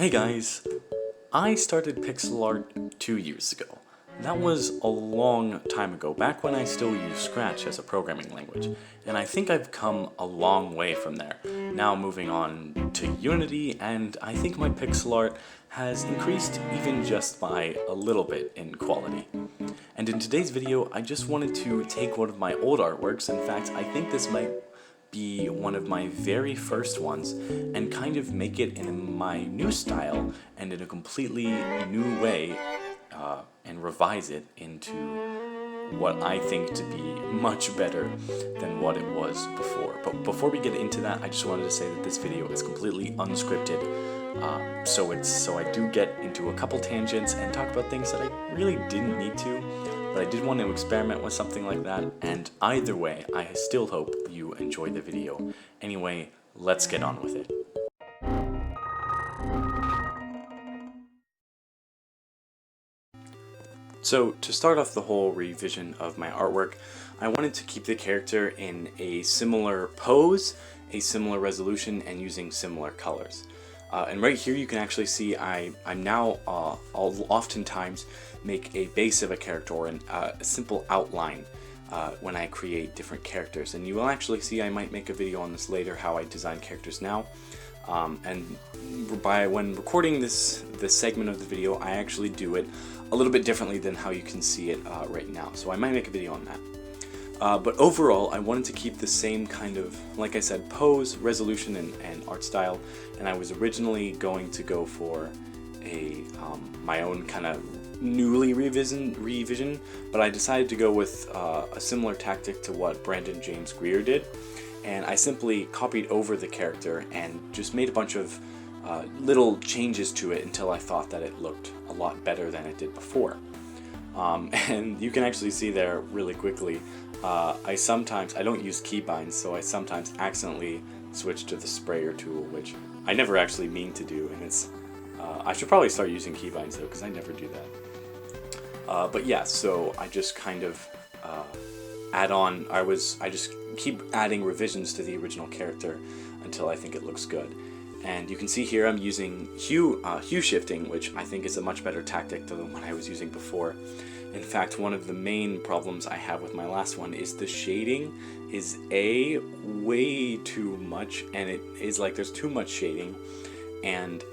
Hey guys, I started pixel art 2 years ago. That was a long time ago, back when I still used Scratch as a programming language, and I think I've come a long way from there, now moving on to Unity, and I think my pixel art has increased even just by a little bit in quality. And in today's video, I just wanted to take one of my old artworks. In fact, I think this might be one of my very first ones and kind of make it in my new style and in a completely new way and revise it into what I think to be much better than what it was before. But before we get into that, I just wanted to say that this video is completely unscripted, so I do get into a couple tangents and talk about things that I really didn't need to, but I did want to experiment with something like that, and either way, I still hope you enjoy the video. Anyway, let's get on with it. So, to start off the whole revision of my artwork, I wanted to keep the character in a similar pose, a similar resolution, and using similar colors. And right here you can actually see I'm now I'll oftentimes make a base of a character or a simple outline when I create different characters. And you will actually see I might make a video on this later, how I design characters now. And when recording this segment of the video, I actually do it a little bit differently than how you can see it right now. So I might make a video on that. But overall, I wanted to keep the same kind of, like I said, pose, resolution, and art style. And I was originally going to go for my own kind of newly revision, but I decided to go with a similar tactic to what Brandon James Greer did. And I simply copied over the character and just made a bunch of little changes to it until I thought that it looked a lot better than it did before. And you can actually see there really quickly, I don't use keybinds, so I sometimes accidentally switch to the sprayer tool, which I never actually mean to do, and it's I should probably start using keybinds though, because I never do that. But yeah, so I just kind of I just keep adding revisions to the original character until I think it looks good. And you can see here I'm using hue shifting, which I think is a much better tactic than the one I was using before. In fact, one of the main problems I have with my last one is the shading is way too much, and it is like there's too much shading, and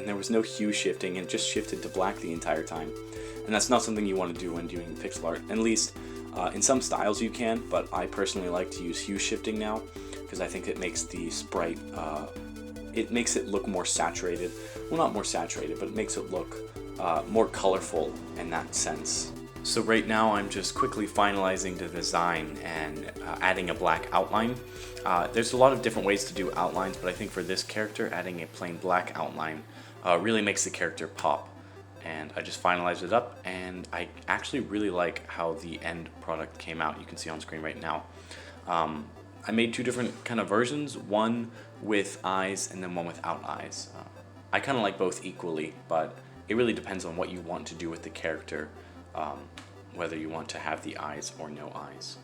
there was no hue shifting, and it just shifted to black the entire time. And that's not something you want to do when doing pixel art. At least in some styles you can, but I personally like to use hue shifting now, because I think it makes the sprite, it makes it look more saturated. Well, not more saturated, but it makes it look more colorful in that sense. So right now I'm just quickly finalizing the design and adding a black outline. There's a lot of different ways to do outlines, but I think for this character, adding a plain black outline really makes the character pop. And I just finalized it up, and I actually really like how the end product came out. You can see on screen right now. I made two different kind of versions, one with eyes and then one without eyes. I kind of like both equally, but it really depends on what you want to do with the character, whether you want to have the eyes or no eyes.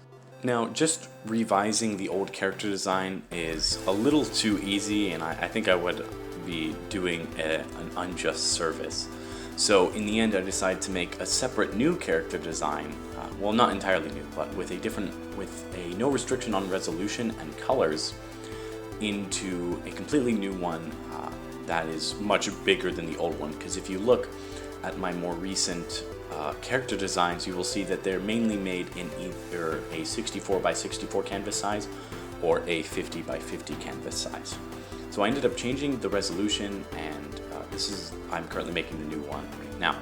Now, just revising the old character design is a little too easy, and I think I would be doing an unjust service. So in the end, I decided to make a separate new character design, well, not entirely new, but with a no restriction on resolution and colors, into a completely new one that is much bigger than the old one. Because if you look at my more recent character designs, you will see that they're mainly made in either a 64 by 64 canvas size or a 50 by 50 canvas size. So I ended up changing the resolution, and I'm currently making the new one right now.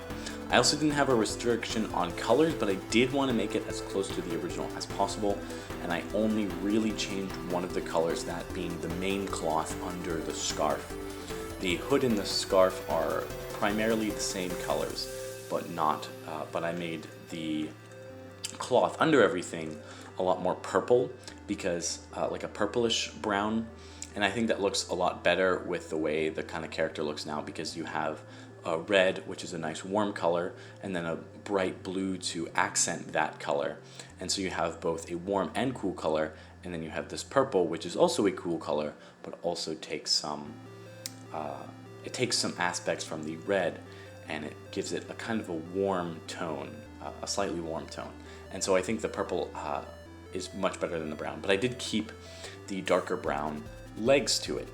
I also didn't have a restriction on colors, but I did want to make it as close to the original as possible, and I only really changed one of the colors, that being the main cloth under the scarf. The hood and the scarf are primarily the same colors, but I made the cloth under everything a lot more purple, because like a purplish brown. And I think that looks a lot better with the way the kind of character looks now, because you have a red, which is a nice warm color, and then a bright blue to accent that color. And so you have both a warm and cool color, and then you have this purple, which is also a cool color, but also takes some it takes some aspects from the red and it gives it a kind of a warm tone, a slightly warm tone. And so I think the purple is much better than the brown, but I did keep the darker brown legs to it.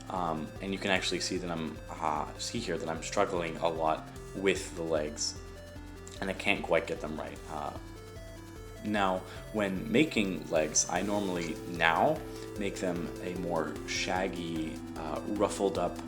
And you can actually see that I'm struggling a lot with the legs, and I can't quite get them right. Now, when making legs, I normally now make them a more shaggy, ruffled up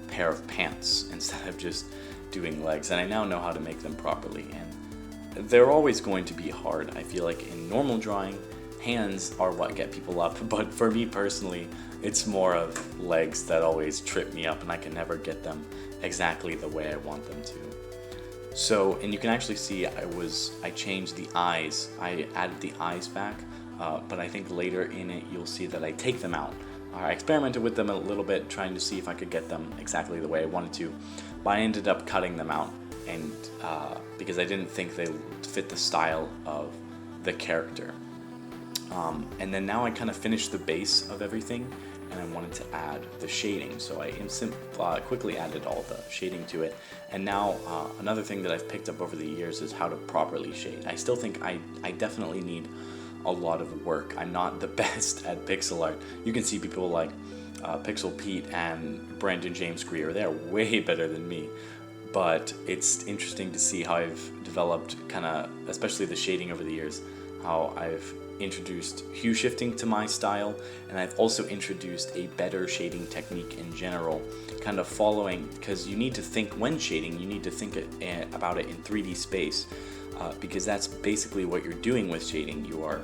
pair of pants instead of just doing legs, and I now know how to make them properly. And they're always going to be hard. I feel like in normal drawing, hands are what get people up, but for me personally, it's more of legs that always trip me up, and I can never get them exactly the way I want them to. So, and you can actually see I changed the eyes. I added the eyes back, but I think later in it you'll see that I take them out. I experimented with them a little bit, trying to see if I could get them exactly the way I wanted to, but I ended up cutting them out, and because I didn't think they fit the style of the character. And then now I kind of finished the base of everything, and I wanted to add the shading, so I quickly added all the shading to it. And now another thing that I've picked up over the years is how to properly shade. I still think I definitely need a lot of work. I'm not the best at pixel art. You can see people like Pixel Pete and Brandon James Greer, they're way better than me. But it's interesting to see how I've developed especially the shading over the years, how I've introduced hue shifting to my style, and I've also introduced a better shading technique in general, kind of following, because you need to think when shading, you need to think about it in 3D space, because that's basically what you're doing with shading. You are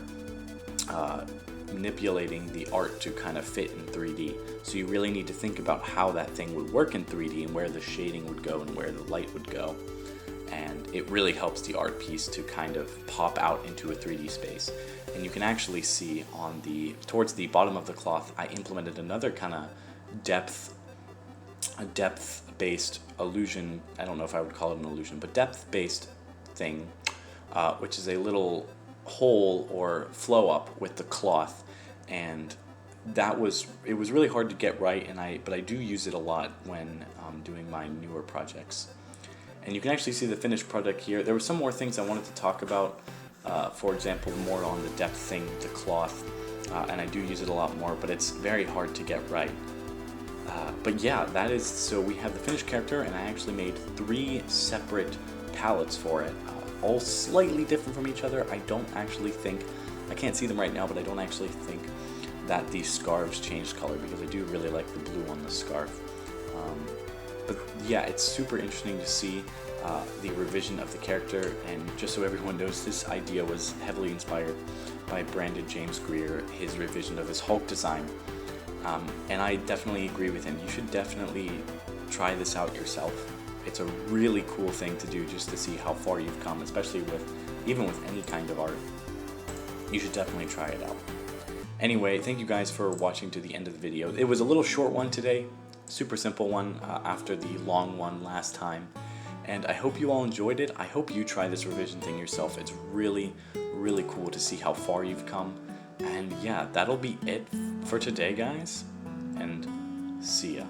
manipulating the art to kind of fit in 3D, so you really need to think about how that thing would work in 3D and where the shading would go and where the light would go. And it really helps the art piece to kind of pop out into a 3D space. And you can actually see towards the bottom of the cloth, I implemented another kind of depth-based illusion. I don't know if I would call it an illusion, but depth-based thing, which is a little hole or flow up with the cloth. And it was really hard to get right, but I do use it a lot when doing my newer projects. And you can actually see the finished product here. There were some more things I wanted to talk about. For example, more on the depth thing, the cloth, and I do use it a lot more, but it's very hard to get right. But yeah, so we have the finished character, and I actually made 3 separate palettes for it, all slightly different from each other. I can't see them right now, but I don't actually think that these scarves changed color, because I do really like the blue on the scarf. But yeah, it's super interesting to see the revision of the character, and just so everyone knows, this idea was heavily inspired by Brandon James Greer, his revision of his Hulk design. And I definitely agree with him. You should definitely try this out yourself. It's a really cool thing to do, just to see how far you've come, especially even with any kind of art. You should definitely try it out. Anyway, thank you guys for watching to the end of the video. It was a little short one today, super simple one after the long one last time. And I hope you all enjoyed it. I hope you try this revision thing yourself. It's really, really cool to see how far you've come. And yeah, that'll be it for today, guys. And see ya.